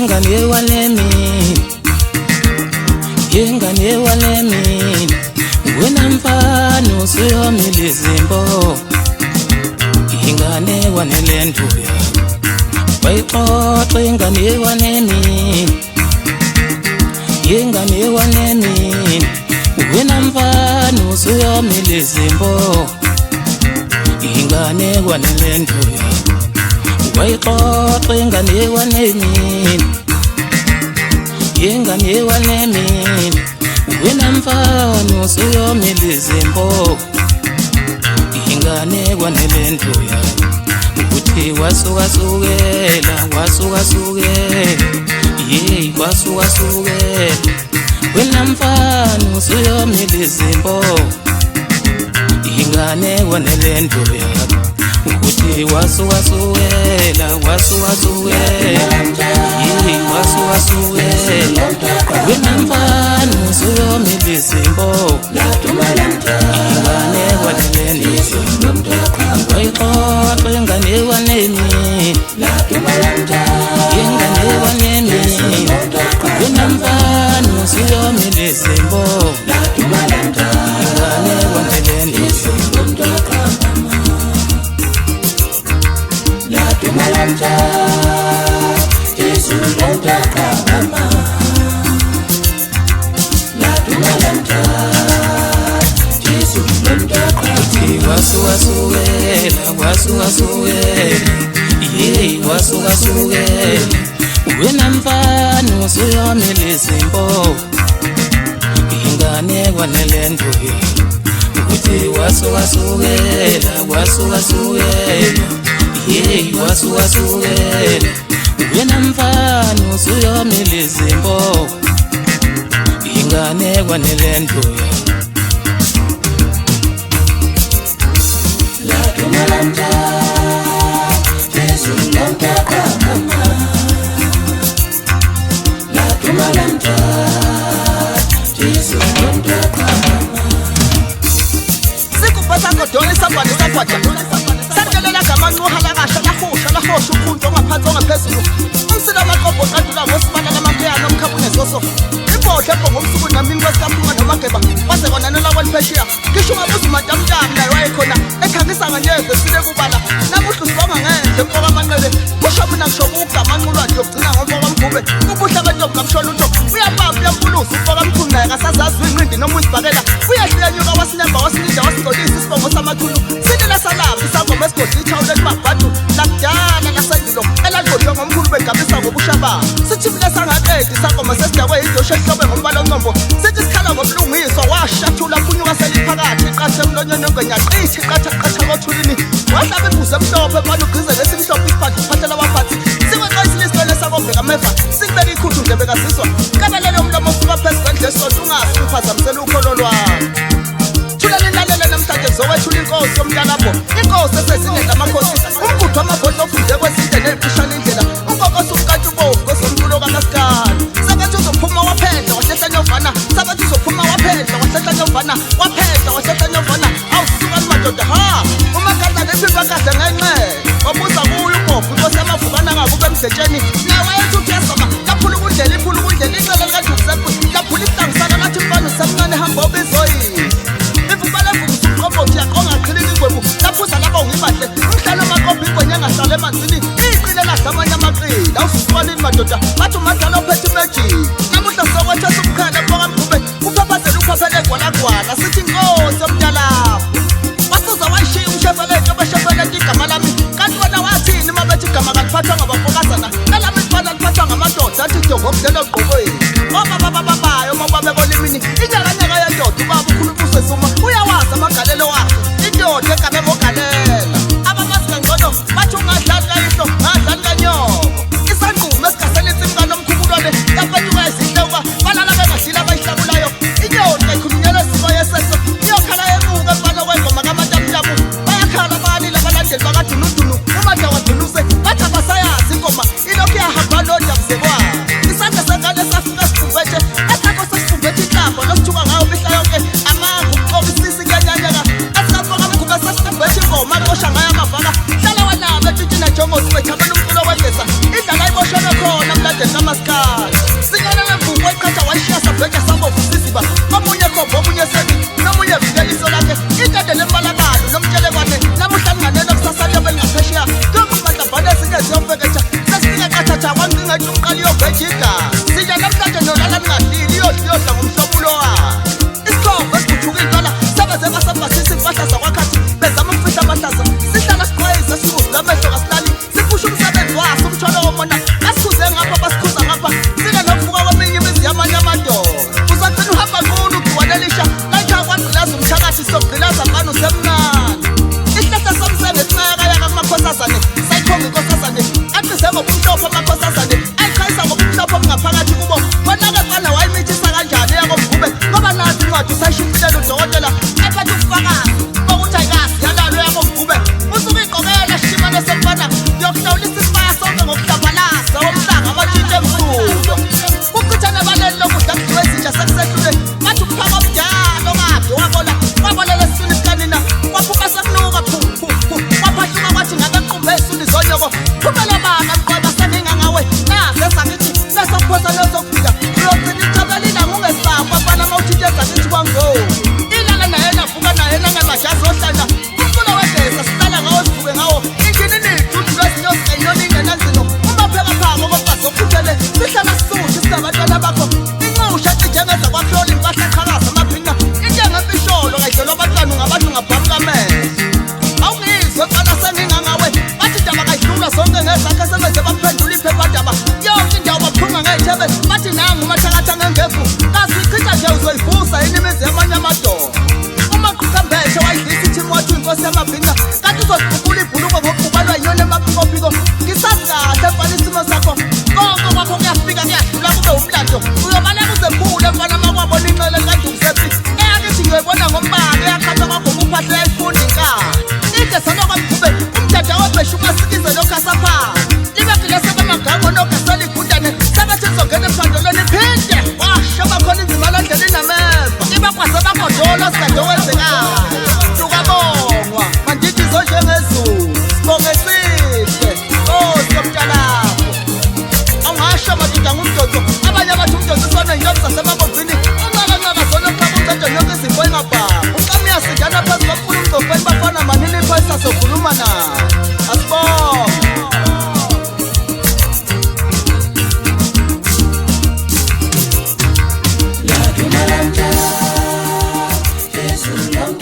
yengane walemi, yengane walemi, wena mfana usuyomile izimbo, ingane wanelenduya, bayixoxa ingane waneni, yengane waneni, wena mfana usuyomile izimbo, ingane wanelenduya, bayixoxa ingane waneni, yengane waneni, wena mfana usuyomile izimbo, ingane wanelenduya, ukuthi wasukasukela yeyi wasukasukela, wena mfana usuyomile izimbo, ingane wanelenduya, ukuthi wasukasukela yeyi wasukasukela, wena mfana usuyomile izimbo, ingane wanelenduya, bayixoxa ingane waneni, yengane waneni, wena mfana usuyomile izimbo, ingane wanelenduya. Wasukasukela, yeyi wasukasukela, wena mfana usuyomile izimbo, ingane wanelenduya, ukuthi wasukasukela yeyi wasukasukela, wena mfana usuyomile izimbo, ingane wanelenduya. Sikupasa kodwa isabhani sakhwaja sandelela ngamanquha lakasha lahosha ukhunto ongaphansi ongaphezulu umsila amaqobho qandula ngosibala lamankeyana omkhabunezoso ibhodle ngomsuku namini kwesikampunga nomageba waze kwananela kwalipheshiya ngisho ungabuza umadamdam naye wayekhona ekhangisa nganyeze sile kubala namuhla usibonga ngendle mfoka amanqele kusho mina ngisho ukugama anqulwa nje ugcina ngomfoka mgube ubuhle bentombi kamshona utho uyabamba uyampuluza umfoka mkhulu naye kasazazi inqindi noma uzibhakela uyahlenyuka wasinemba wasilinda wasigcolisa isibongo samathulu silela salapha isangoma esigodla ithawule libabhadu lakudala lasendulo eladlodlwe ngomkhulu begabisa ngobushaba sithi mina sangaqedi isangoma sesidakwe yidosho ehlobwe ngombala oncombo sithi sikhala ngobulungiswa washathula phunyuka seliphakathi iqathe emlonyeni ongenyaqithi qatha kothulini wahlaba imbuzi emhlophe ebani ugqize lesimhlophe isiphathi uphathela abaphathi sikweqayisile isikole sakombeka ameva sikubeka ikhuthu nje bekaziswa kabelele umlomo osuka phezu kwendlesonto ungasi uphazamisela ukholo lwami thulalelalela namhlanje zokwethula inkosi yomntalapho inkosi esezingela amakhosi umgudhu wamabhodla ofunde kwesinde nephishana indlela unkokosi umkanti ubovu kwesomculo kamaskali sabathi uzophuma waphedla wahlehla nyovana sabathi uzophuma waphedla wahlehla nyovana wahlehla nyovana awusuka madoda ha umakadla nephimba kadla ngenxe wabuza kuyo ubovu inkosi yamavukana ngakube emdletsheni nawe ethi uthesoma laphula ukundlela icala likaJoseph laphula ihlangisana lathi mfana usemncane hamba ubizoyini umqombothi yaqonga qhilini ingwebu laphuza laba ungibahle umhlalo amaqobho ingwenya ngahlala emanzini iqile lahle amanye amaqili awususukanini madoda bathi umadala ophethe imagic namuhla sokwethesa umkhala mfoka mgube uphaphazela uphaphele gwalagwala sithi inkosi omntalapho wasuza wayishiya umshefelete obeshefelete igama lami kanti wena wathini uma bethi igama kaliphathwa ngabafokazana elami lifana liphathwa ngamadoda athi idongobudlela ogqokweni obababababayo uma babebona imini inyakanyaka yendoda ubaba ukhulupuso esuma uyawazi amagalelo wakhe indoda egabe mogalela abamazi kangcono bathi ungadlali kayihlo ngadlali kanyoko isanqumo esigasela insimbi nomkhumulwane yaphethuka izinto uba balala bengadlila abayihlabulayo inyoda ikhulunyela esimo yeseso iyokhala yemuka emfana kwengoma kamatamtamu bayakhala abalila abalandeli bakadunudunu umadla wadunuse bathi abasayazi ingoma ilokhu yahamba lodabuzekwayo isandla sengane safika sifumbethe esakho sesifumbethe intambo nosithuka maskadi sinyana ngemvuko eqhatha washiya sabheja sabovusisiba omunye khombo omunye sebi nomunye vikeliso lakhe intende lembalakalo nomtshelekwane namuhla nganeno kusasa liyobe lingaphesheya ntokumadlabhane ezinye ziyofeketha sesifike qathatha kwangingathi umqali yovejida sija namhlanje nolala ningadlili iyodla ngomhlobulo wayo isikhombo esibuthuka intwana sebeze basabhasisa impahla zakwakhathi bezama ukufihla amahlazo sihlala siqwayise sibuze amehlo kasilali siphusha umsebenzi waso umthwalo womona asikhuze ngapha basikhuza ngapha sike nokuvuka kweminye imizi yamanye amadoda uzagcina uhamba nkulu ugciwanelisha layitha kwagqilaza umthakathi sogqilaza mani usemnani isihlahla somsenge sincayakayaka kumakhosazane sayikhonga inkosazane aqize ngobumhlophe amakhosazane ayiqhayisa ngobumhlophe obungaphakathi kubo konake fana wayimithisa kanjani yakomgube ngoba nazi incwadi usayishicilela udokotela ephethe ubufakazi bokuthi ayikazi yalalo yakomgube usuke igqokela shimane semfana yokuhlawulisa isibaya sonke ngokuhlabalasa womhlanga abatshinte emsulo kuchithana abaleli lokudla kudliwe ezintsha sekusehlule bathi ukuphaka omdala okade wabolela esiswini sikanina kwaphuma sekunuka kwaphahluka kwathi ngabequmbe esiswini zonyoko phumela baka mqweba seninga ngawe nasesakithi nesokuphosa nezokufika uyogcina ithabelina ngungesakho abana mawuthinte ezakithi kwango ilala nayena vuka nayena ngemajazi ohlanya umculo wegeza sihlala ngawo sivuke ngawo injininithi udlula ezinyosi kayinoni ingenanzino umapheka phako kobazi okhuthele sihlala sisuthi sinabantwana bakho inqusha cijengeza kwakuhlola impahla eqhakaza amabhinqa injengempisholo kayidlelwa abantwana ngabantu ngabhamuka amehlo awungizwe qala sengingangawe bathi indaba kayidlula zonke ngezakhe sebeze baphendula iphephandaba yonke indawo baphunga ngey'thebe bathi nangu umathakatha ngengevu kazichitha nje uzoyivusa yini imizi yamanye amadoda umaqhuqambethe wayidlisa iThimothi inkosi yamabhinqa kanti uzodubula ibhulukwe ngokubalwa yinyoni emaphikophiko ngisazi kahle mfana isimo sakho konke kwakho kuyafika kuyadlula kube umlando uyobaleka uzembule mfana makwabona inqele likandumsephi eyakithi ngiyoyibona ngombala eyaqhatha kwagoma uphahle yayifunda inkani ide sanokwamgube umdada webhesha umasikize lokhasaphana libekile sebemagango nogasela igundane sebethi lizongena emphadolweni phinde washo bakhona inzima landlela inameva ibakwase bakodolo sikade wenzekayo lukabongwa mandithi zonjengezulu sibonge sihle siyomntalapho awungasho madoda ngumdodo abanye abathi umdodo usona yinyomi zasebabovini uncakancaka zona kuqhakuncede yonke izifo engabhabha ukamyasidana phezu komfuna umdofeni bafana manini iphoyisa sokhuluma nayo asibonge La Dumalanta, Jesus, long